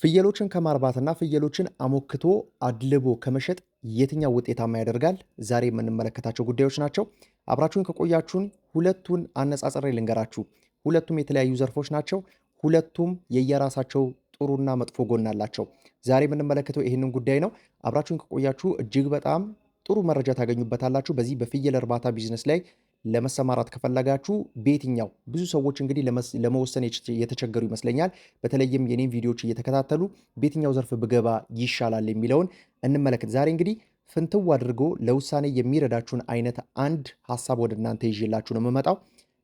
ፍየሎችን ከማርባትና ፍየሎችን አሞክቶ አድልቦ ከመሸጥ የትኛው ውጤታማ ያደርጋል? ዛሬ የምንመለከታቸው ጉዳዮች ናቸው። አብራችሁን ከቆያችሁን ሁለቱን አነጻጽሬ ልንገራችሁ። ሁለቱም የተለያዩ ዘርፎች ናቸው። ሁለቱም የየራሳቸው ጥሩና መጥፎ ጎን አላቸው። ዛሬ የምንመለከተው ይህንን ጉዳይ ነው። አብራችሁን ከቆያችሁ እጅግ በጣም ጥሩ መረጃ ታገኙበታላችሁ። በዚህ በፍየል እርባታ ቢዝነስ ላይ ለመሰማራት ከፈለጋችሁ በየትኛው ብዙ ሰዎች እንግዲህ ለመወሰን የተቸገሩ ይመስለኛል። በተለይም የኔን ቪዲዮዎች እየተከታተሉ በየትኛው ዘርፍ ብገባ ይሻላል የሚለውን እንመለከት። ዛሬ እንግዲህ ፍንትው አድርጎ ለውሳኔ የሚረዳችሁን አይነት አንድ ሀሳብ ወደ እናንተ ይዤላችሁ ነው የምመጣው።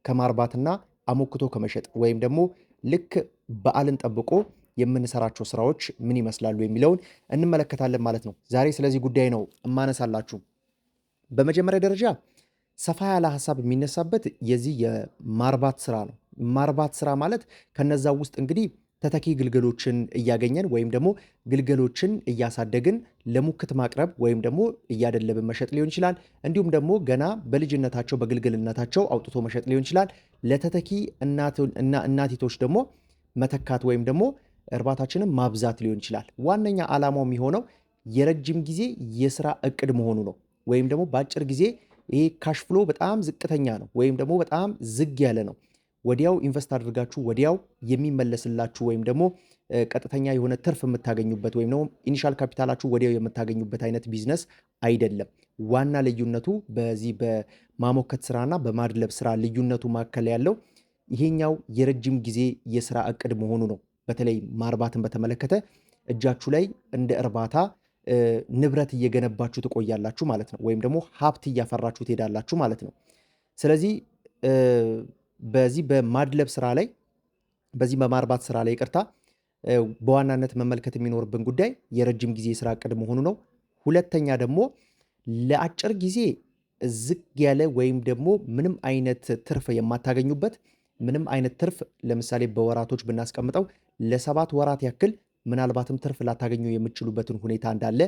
ከማርባትና አሞክቶ ከመሸጥ ወይም ደግሞ ልክ በዓልን ጠብቆ የምንሰራቸው ስራዎች ምን ይመስላሉ የሚለውን እንመለከታለን ማለት ነው። ዛሬ ስለዚህ ጉዳይ ነው እማነሳላችሁ። በመጀመሪያ ደረጃ ሰፋ ያለ ሀሳብ የሚነሳበት የዚህ የማርባት ስራ ነው። ማርባት ስራ ማለት ከነዛ ውስጥ እንግዲህ ተተኪ ግልገሎችን እያገኘን ወይም ደግሞ ግልገሎችን እያሳደግን ለሙክት ማቅረብ ወይም ደግሞ እያደለብን መሸጥ ሊሆን ይችላል። እንዲሁም ደግሞ ገና በልጅነታቸው በግልገልነታቸው አውጥቶ መሸጥ ሊሆን ይችላል። ለተተኪ እናቲቶች ደግሞ መተካት ወይም ደግሞ እርባታችንን ማብዛት ሊሆን ይችላል። ዋነኛ ዓላማው የሚሆነው የረጅም ጊዜ የስራ እቅድ መሆኑ ነው። ወይም ደግሞ በአጭር ጊዜ ይሄ ካሽ ፍሎ በጣም ዝቅተኛ ነው ወይም ደግሞ በጣም ዝግ ያለ ነው። ወዲያው ኢንቨስት አድርጋችሁ ወዲያው የሚመለስላችሁ ወይም ደግሞ ቀጥተኛ የሆነ ትርፍ የምታገኙበት ወይም ደግሞ ኢኒሻል ካፒታላችሁ ወዲያው የምታገኙበት አይነት ቢዝነስ አይደለም። ዋና ልዩነቱ በዚህ በማሞከት ስራና በማድለብ ስራ ልዩነቱ መካከል ያለው ይሄኛው የረጅም ጊዜ የስራ እቅድ መሆኑ ነው። በተለይ ማርባትን በተመለከተ እጃችሁ ላይ እንደ እርባታ ንብረት እየገነባችሁ ትቆያላችሁ ማለት ነው። ወይም ደግሞ ሀብት እያፈራችሁ ትሄዳላችሁ ማለት ነው። ስለዚህ በዚህ በማድለብ ስራ ላይ በዚህ በማርባት ስራ ላይ ይቅርታ፣ በዋናነት መመልከት የሚኖርብን ጉዳይ የረጅም ጊዜ ስራ እቅድ መሆኑ ነው። ሁለተኛ ደግሞ ለአጭር ጊዜ ዝግ ያለ ወይም ደግሞ ምንም አይነት ትርፍ የማታገኙበት ምንም አይነት ትርፍ ለምሳሌ በወራቶች ብናስቀምጠው ለ7 ወራት ያክል ምናልባትም ትርፍ ላታገኙ የምትችሉበትን ሁኔታ እንዳለ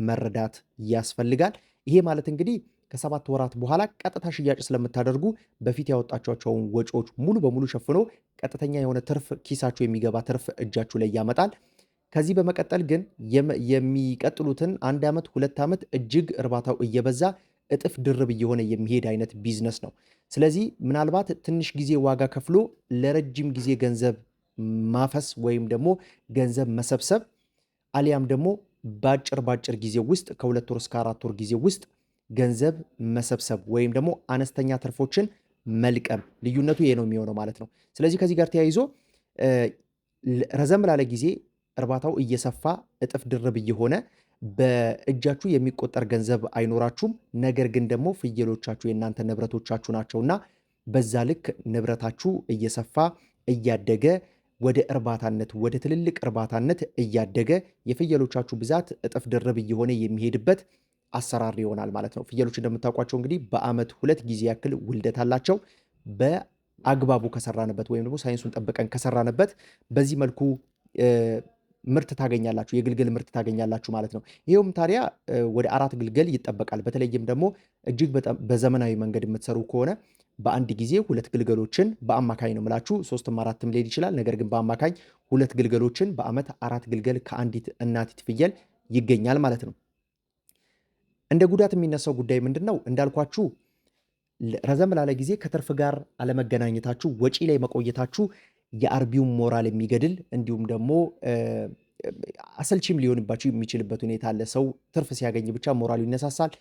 መረዳት ያስፈልጋል። ይሄ ማለት እንግዲህ ከ7 ወራት በኋላ ቀጥታ ሽያጭ ስለምታደርጉ በፊት ያወጣቸውን ወጪዎች ሙሉ በሙሉ ሸፍኖ ቀጥተኛ የሆነ ትርፍ ኪሳችሁ የሚገባ ትርፍ እጃችሁ ላይ ያመጣል። ከዚህ በመቀጠል ግን የሚቀጥሉትን 1 ዓመት 2 ዓመት እጅግ እርባታው እየበዛ እጥፍ ድርብ እየሆነ የሚሄድ አይነት ቢዝነስ ነው። ስለዚህ ምናልባት ትንሽ ጊዜ ዋጋ ከፍሎ ለረጅም ጊዜ ገንዘብ ማፈስ ወይም ደግሞ ገንዘብ መሰብሰብ አሊያም ደግሞ በአጭር ጊዜ ውስጥ ከ2 ወር እስከ 4 ወር ጊዜ ውስጥ ገንዘብ መሰብሰብ ወይም ደግሞ አነስተኛ ትርፎችን መልቀም ልዩነቱ ይሄ ነው የሚሆነው ማለት ነው። ስለዚህ ከዚህ ጋር ተያይዞ ረዘም ላለ ጊዜ እርባታው እየሰፋ እጥፍ ድርብ እየሆነ በእጃችሁ የሚቆጠር ገንዘብ አይኖራችሁም። ነገር ግን ደግሞ ፍየሎቻችሁ የእናንተ ንብረቶቻችሁ ናቸውና በዛ ልክ ንብረታችሁ እየሰፋ እያደገ ወደ እርባታነት ወደ ትልልቅ እርባታነት እያደገ የፍየሎቻችሁ ብዛት እጥፍ ድርብ እየሆነ የሚሄድበት አሰራር ይሆናል ማለት ነው። ፍየሎች እንደምታውቋቸው እንግዲህ በአመት 2 ጊዜ ያክል ውልደት አላቸው። በአግባቡ ከሰራንበት ወይም ደግሞ ሳይንሱን ጠብቀን ከሰራንበት በዚህ መልኩ ምርት ታገኛላችሁ፣ የግልገል ምርት ታገኛላችሁ ማለት ነው። ይሄውም ታዲያ ወደ 4 ግልገል ይጠበቃል። በተለይም ደግሞ እጅግ በጣም በዘመናዊ መንገድ የምትሰሩ ከሆነ በአንድ ጊዜ 2 ግልገሎችን በአማካኝ ነው የምላችሁ፣ 3ም 4ም ሊሄድ ይችላል። ነገር ግን በአማካኝ 2 ግልገሎችን በአመት 4 ግልገል ከአንዲት እናቲት ፍየል ይገኛል ማለት ነው። እንደ ጉዳት የሚነሳው ጉዳይ ምንድን ነው? እንዳልኳችሁ ረዘም ላለ ጊዜ ከትርፍ ጋር አለመገናኘታችሁ፣ ወጪ ላይ መቆየታችሁ የአርቢውን ሞራል የሚገድል እንዲሁም ደግሞ አሰልቺም ሊሆንባችሁ የሚችልበት ሁኔታ አለ። ሰው ትርፍ ሲያገኝ ብቻ ሞራሉ ይነሳሳል፣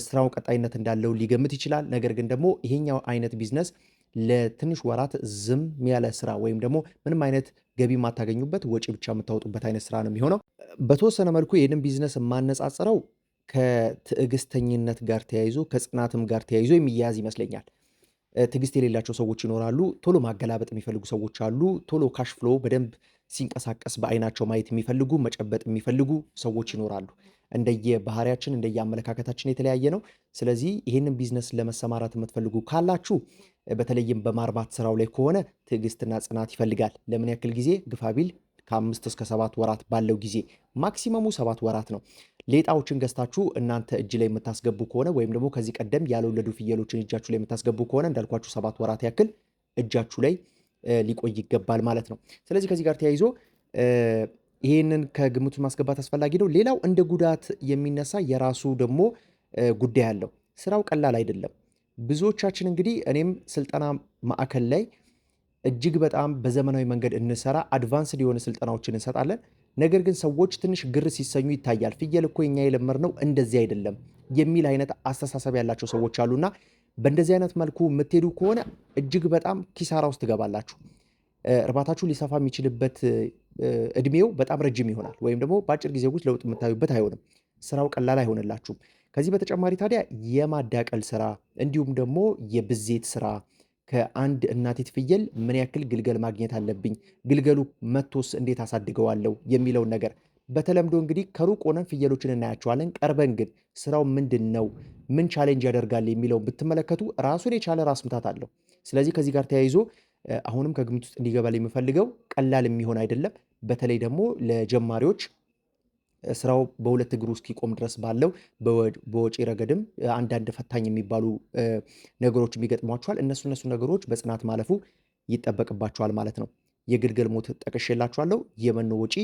ስራው ቀጣይነት እንዳለው ሊገምት ይችላል። ነገር ግን ደግሞ ይሄኛው አይነት ቢዝነስ ለትንሽ ወራት ዝም ያለ ስራ ወይም ደግሞ ምንም አይነት ገቢ የማታገኙበት ወጪ ብቻ የምታወጡበት አይነት ስራ ነው የሚሆነው። በተወሰነ መልኩ ይህንን ቢዝነስ የማነጻጽረው ከትዕግስተኝነት ጋር ተያይዞ ከጽናትም ጋር ተያይዞ የሚያያዝ ይመስለኛል። ትዕግስት የሌላቸው ሰዎች ይኖራሉ። ቶሎ ማገላበጥ የሚፈልጉ ሰዎች አሉ። ቶሎ ካሽ ፍሎ በደንብ ሲንቀሳቀስ በአይናቸው ማየት የሚፈልጉ መጨበጥ የሚፈልጉ ሰዎች ይኖራሉ። እንደየ ባህሪያችን እንደየ አመለካከታችን የተለያየ ነው። ስለዚህ ይህንን ቢዝነስ ለመሰማራት የምትፈልጉ ካላችሁ በተለይም በማርባት ስራው ላይ ከሆነ ትዕግስትና ጽናት ይፈልጋል። ለምን ያክል ጊዜ? ግፋቢል ከ5 እስከ 7 ወራት ባለው ጊዜ ማክሲመሙ 7 ወራት ነው። ሌጣዎችን ገዝታችሁ እናንተ እጅ ላይ የምታስገቡ ከሆነ ወይም ደግሞ ከዚህ ቀደም ያልወለዱ ፍየሎችን እጃችሁ ላይ የምታስገቡ ከሆነ እንዳልኳችሁ 7 ወራት ያክል እጃችሁ ላይ ሊቆይ ይገባል ማለት ነው። ስለዚህ ከዚህ ጋር ተያይዞ ይሄንን ከግምቱ ማስገባት አስፈላጊ ነው። ሌላው እንደ ጉዳት የሚነሳ የራሱ ደግሞ ጉዳይ አለው። ስራው ቀላል አይደለም። ብዙዎቻችን እንግዲህ እኔም ስልጠና ማዕከል ላይ እጅግ በጣም በዘመናዊ መንገድ እንሰራ አድቫንስድ የሆነ ስልጠናዎችን እንሰጣለን። ነገር ግን ሰዎች ትንሽ ግር ሲሰኙ ይታያል። ፍየል እኮ እኛ የለመድነው እንደዚህ አይደለም የሚል አይነት አስተሳሰብ ያላቸው ሰዎች አሉና በእንደዚህ አይነት መልኩ የምትሄዱ ከሆነ እጅግ በጣም ኪሳራ ውስጥ ትገባላችሁ። እርባታችሁ ሊሰፋ የሚችልበት እድሜው በጣም ረጅም ይሆናል፣ ወይም ደግሞ በአጭር ጊዜ ውስጥ ለውጥ የምታዩበት አይሆንም። ስራው ቀላል አይሆንላችሁም። ከዚህ በተጨማሪ ታዲያ የማዳቀል ስራ እንዲሁም ደግሞ የብዜት ስራ ከአንድ እናቲት ፍየል ምን ያክል ግልገል ማግኘት አለብኝ፣ ግልገሉ መቶስ እንዴት አሳድገዋለሁ የሚለውን ነገር በተለምዶ እንግዲህ ከሩቅ ሆነን ፍየሎችን እናያቸዋለን። ቀርበን ግን ስራው ምንድን ነው፣ ምን ቻሌንጅ ያደርጋል የሚለውን ብትመለከቱ ራሱን የቻለ ራስ ምታት አለው። ስለዚህ ከዚህ ጋር ተያይዞ አሁንም ከግምት ውስጥ እንዲገባል የምፈልገው ቀላል የሚሆን አይደለም። በተለይ ደግሞ ለጀማሪዎች ስራው በሁለት እግሩ እስኪቆም ድረስ ባለው በወጪ ረገድም አንዳንድ ፈታኝ የሚባሉ ነገሮች የሚገጥሟቸዋል። እነሱ ነገሮች በጽናት ማለፉ ይጠበቅባቸዋል ማለት ነው። የግልገል ሞት ጠቅሼላችኋለሁ። የመኖ ወጪ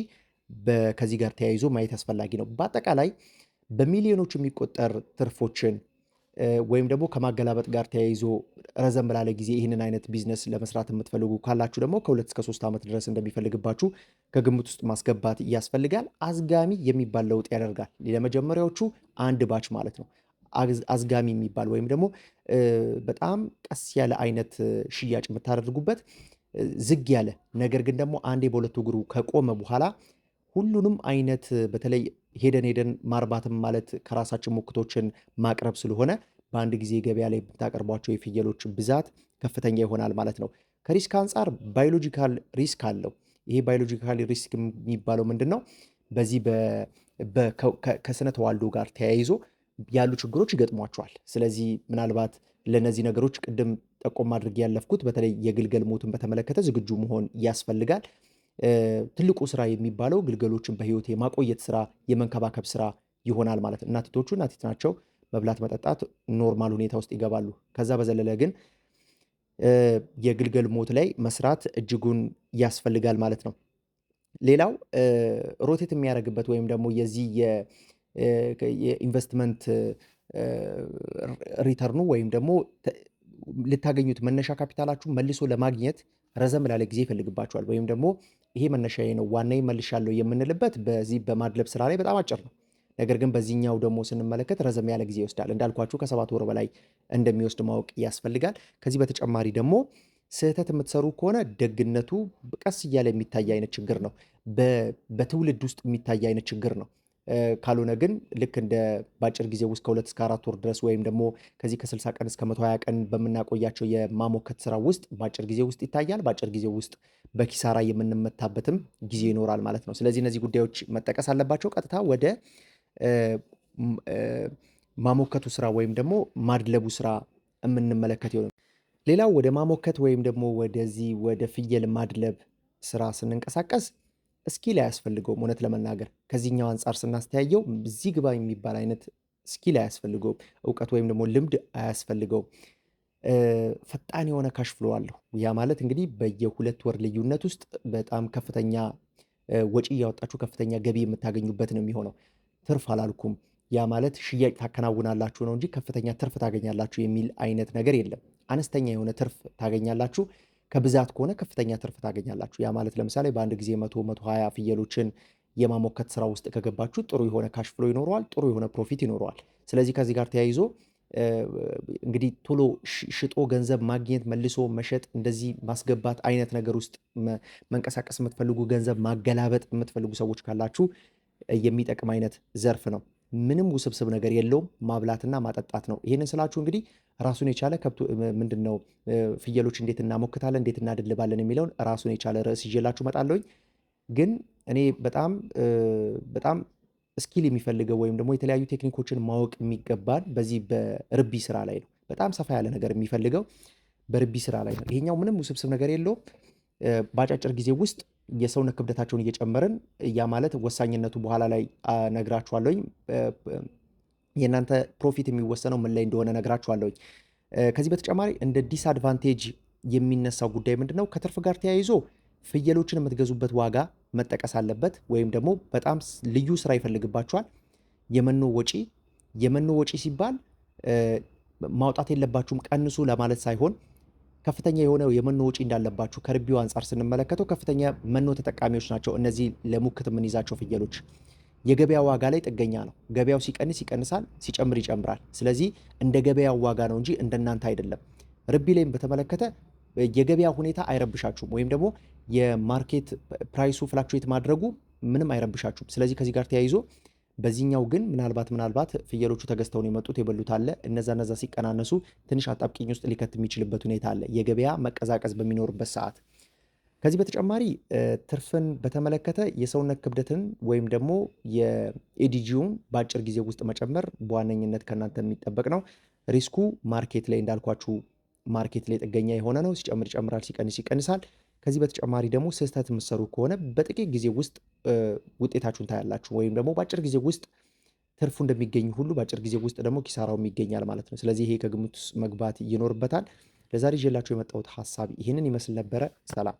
ከዚህ ጋር ተያይዞ ማየት አስፈላጊ ነው። በአጠቃላይ በሚሊዮኖች የሚቆጠር ትርፎችን ወይም ደግሞ ከማገላበጥ ጋር ተያይዞ ረዘም ላለ ጊዜ ይህንን አይነት ቢዝነስ ለመስራት የምትፈልጉ ካላችሁ ደግሞ ከ2 እስከ 3 ዓመት ድረስ እንደሚፈልግባችሁ ከግምት ውስጥ ማስገባት ያስፈልጋል። አዝጋሚ የሚባል ለውጥ ያደርጋል። ለመጀመሪያዎቹ አንድ ባች ማለት ነው። አዝጋሚ የሚባል ወይም ደግሞ በጣም ቀስ ያለ አይነት ሽያጭ የምታደርጉበት ዝግ ያለ ነገር ግን ደግሞ አንዴ በሁለት እግሩ ከቆመ በኋላ ሁሉንም አይነት በተለይ ሄደን ማርባትም ማለት ከራሳችን ሞክቶችን ማቅረብ ስለሆነ በአንድ ጊዜ ገበያ ላይ የምታቀርቧቸው የፍየሎች ብዛት ከፍተኛ ይሆናል ማለት ነው። ከሪስክ አንጻር ባዮሎጂካል ሪስክ አለው። ይሄ ባዮሎጂካል ሪስክ የሚባለው ምንድን ነው? በዚህ ከስነ ተዋልዶ ጋር ተያይዞ ያሉ ችግሮች ይገጥሟቸዋል። ስለዚህ ምናልባት ለእነዚህ ነገሮች ቅድም ጠቆም አድርጌ ያለፍኩት በተለይ የግልገል ሞትን በተመለከተ ዝግጁ መሆን ያስፈልጋል። ትልቁ ስራ የሚባለው ግልገሎችን በህይወት የማቆየት ስራ፣ የመንከባከብ ስራ ይሆናል ማለት ነው። እናቲቶቹ እናቲት ናቸው። መብላት መጠጣት ኖርማል ሁኔታ ውስጥ ይገባሉ። ከዛ በዘለለ ግን የግልገል ሞት ላይ መስራት እጅጉን ያስፈልጋል ማለት ነው። ሌላው ሮቴት የሚያደርግበት ወይም ደግሞ የዚህ የኢንቨስትመንት ሪተርኑ ወይም ደግሞ ልታገኙት መነሻ ካፒታላችሁ መልሶ ለማግኘት ረዘም ላለ ጊዜ ይፈልግባችኋል። ወይም ደግሞ ይሄ መነሻዬ ነው ዋናዬ መልሻለሁ የምንልበት በዚህ በማድለብ ስራ ላይ በጣም አጭር ነው። ነገር ግን በዚህኛው ደግሞ ስንመለከት ረዘም ያለ ጊዜ ይወስዳል። እንዳልኳችሁ ከ7 ወር በላይ እንደሚወስድ ማወቅ ያስፈልጋል። ከዚህ በተጨማሪ ደግሞ ስህተት የምትሰሩ ከሆነ ደግነቱ ቀስ እያለ የሚታይ አይነት ችግር ነው። በትውልድ ውስጥ የሚታይ አይነት ችግር ነው። ካልሆነ ግን ልክ እንደ በአጭር ጊዜ ውስጥ ከ2 እስከ 4 ወር ድረስ ወይም ደግሞ ከዚህ ከ60 ቀን እስከ 120 ቀን በምናቆያቸው የማሞከት ስራ ውስጥ በአጭር ጊዜ ውስጥ ይታያል። በአጭር ጊዜ ውስጥ በኪሳራ የምንመታበትም ጊዜ ይኖራል ማለት ነው። ስለዚህ እነዚህ ጉዳዮች መጠቀስ አለባቸው። ቀጥታ ወደ ማሞከቱ ስራ ወይም ደግሞ ማድለቡ ስራ የምንመለከት ይሆናል። ሌላው ወደ ማሞከት ወይም ደግሞ ወደዚህ ወደ ፍየል ማድለብ ስራ ስንንቀሳቀስ ስኪል አያስፈልገውም። እውነት ለመናገር ከዚህኛው አንጻር ስናስተያየው እዚህ ግባ የሚባል አይነት ስኪል አያስፈልገውም። እውቀት ወይም ደግሞ ልምድ አያስፈልገውም። ፈጣን የሆነ ካሽ ፍሎ አለው። ያ ማለት እንግዲህ በየ2 ወር ልዩነት ውስጥ በጣም ከፍተኛ ወጪ እያወጣችሁ ከፍተኛ ገቢ የምታገኙበት ነው የሚሆነው። ትርፍ አላልኩም። ያ ማለት ሽያጭ ታከናውናላችሁ ነው እንጂ ከፍተኛ ትርፍ ታገኛላችሁ የሚል አይነት ነገር የለም። አነስተኛ የሆነ ትርፍ ታገኛላችሁ። ከብዛት ከሆነ ከፍተኛ ትርፍ ታገኛላችሁ። ያ ማለት ለምሳሌ በአንድ ጊዜ 120 ፍየሎችን የማሞከት ስራ ውስጥ ከገባችሁ ጥሩ የሆነ ካሽ ፍሎ ይኖረዋል፣ ጥሩ የሆነ ፕሮፊት ይኖረዋል። ስለዚህ ከዚህ ጋር ተያይዞ እንግዲህ ቶሎ ሽጦ ገንዘብ ማግኘት መልሶ መሸጥ እንደዚህ ማስገባት አይነት ነገር ውስጥ መንቀሳቀስ የምትፈልጉ ገንዘብ ማገላበጥ የምትፈልጉ ሰዎች ካላችሁ የሚጠቅም አይነት ዘርፍ ነው። ምንም ውስብስብ ነገር የለውም። ማብላትና ማጠጣት ነው። ይህንን ስላችሁ እንግዲህ ራሱን የቻለ ምንድን ነው ፍየሎች እንዴት እናሞክታለን እንዴት እናድልባለን የሚለውን ራሱን የቻለ ርዕስ ይዤላችሁ እመጣለሁኝ። ግን እኔ በጣም ስኪል የሚፈልገው ወይም ደግሞ የተለያዩ ቴክኒኮችን ማወቅ የሚገባን በዚህ በርቢ ስራ ላይ ነው። በጣም ሰፋ ያለ ነገር የሚፈልገው በርቢ ስራ ላይ ነው። ይሄኛው ምንም ውስብስብ ነገር የለውም። በአጫጭር ጊዜ ውስጥ የሰውነት ክብደታቸውን እየጨመርን ያ ማለት ወሳኝነቱ በኋላ ላይ ነግራችኋለሁኝ። የእናንተ ፕሮፊት የሚወሰነው ምን ላይ እንደሆነ ነግራችኋለሁኝ። ከዚህ በተጨማሪ እንደ ዲስአድቫንቴጅ የሚነሳው ጉዳይ ምንድን ነው? ከትርፍ ጋር ተያይዞ ፍየሎችን የምትገዙበት ዋጋ መጠቀስ አለበት። ወይም ደግሞ በጣም ልዩ ስራ ይፈልግባችኋል። የመኖ ወጪ ሲባል ማውጣት የለባችሁም ቀንሱ ለማለት ሳይሆን ከፍተኛ የሆነ የመኖ ወጪ እንዳለባችሁ ከርቢው አንጻር ስንመለከተው ከፍተኛ መኖ ተጠቃሚዎች ናቸው እነዚህ ለሙክት የምንይዛቸው ፍየሎች። የገበያ ዋጋ ላይ ጥገኛ ነው። ገበያው ሲቀንስ ይቀንሳል፣ ሲጨምር ይጨምራል። ስለዚህ እንደ ገበያው ዋጋ ነው እንጂ እንደናንተ አይደለም። ርቢ ላይም በተመለከተ የገበያ ሁኔታ አይረብሻችሁም፣ ወይም ደግሞ የማርኬት ፕራይሱ ፍላክቹዌት ማድረጉ ምንም አይረብሻችሁም። ስለዚህ ከዚህ ጋር ተያይዞ በዚህኛው ግን ምናልባት ፍየሎቹ ተገዝተው ነው የመጡት የበሉት አለ እነዛ ሲቀናነሱ ትንሽ አጣብቂኝ ውስጥ ሊከት የሚችልበት ሁኔታ አለ የገበያ መቀዛቀዝ በሚኖርበት ሰዓት። ከዚህ በተጨማሪ ትርፍን በተመለከተ የሰውነት ክብደትን ወይም ደግሞ የኤዲጂውን በአጭር ጊዜ ውስጥ መጨመር በዋነኝነት ከእናንተ የሚጠበቅ ነው። ሪስኩ ማርኬት ላይ እንዳልኳችሁ ማርኬት ላይ ጥገኛ የሆነ ነው። ሲጨምር ይጨምራል፣ ሲቀንስ ይቀንሳል። ከዚህ በተጨማሪ ደግሞ ስህተት የምትሰሩ ከሆነ በጥቂት ጊዜ ውስጥ ውጤታችሁን ታያላችሁ። ወይም ደግሞ በአጭር ጊዜ ውስጥ ትርፉ እንደሚገኝ ሁሉ በአጭር ጊዜ ውስጥ ደግሞ ኪሳራውም ይገኛል ማለት ነው። ስለዚህ ይሄ ከግምት ውስጥ መግባት ይኖርበታል። ለዛሬ ይዤላችሁ የመጣሁት ሀሳብ ይህንን ይመስል ነበረ። ሰላም።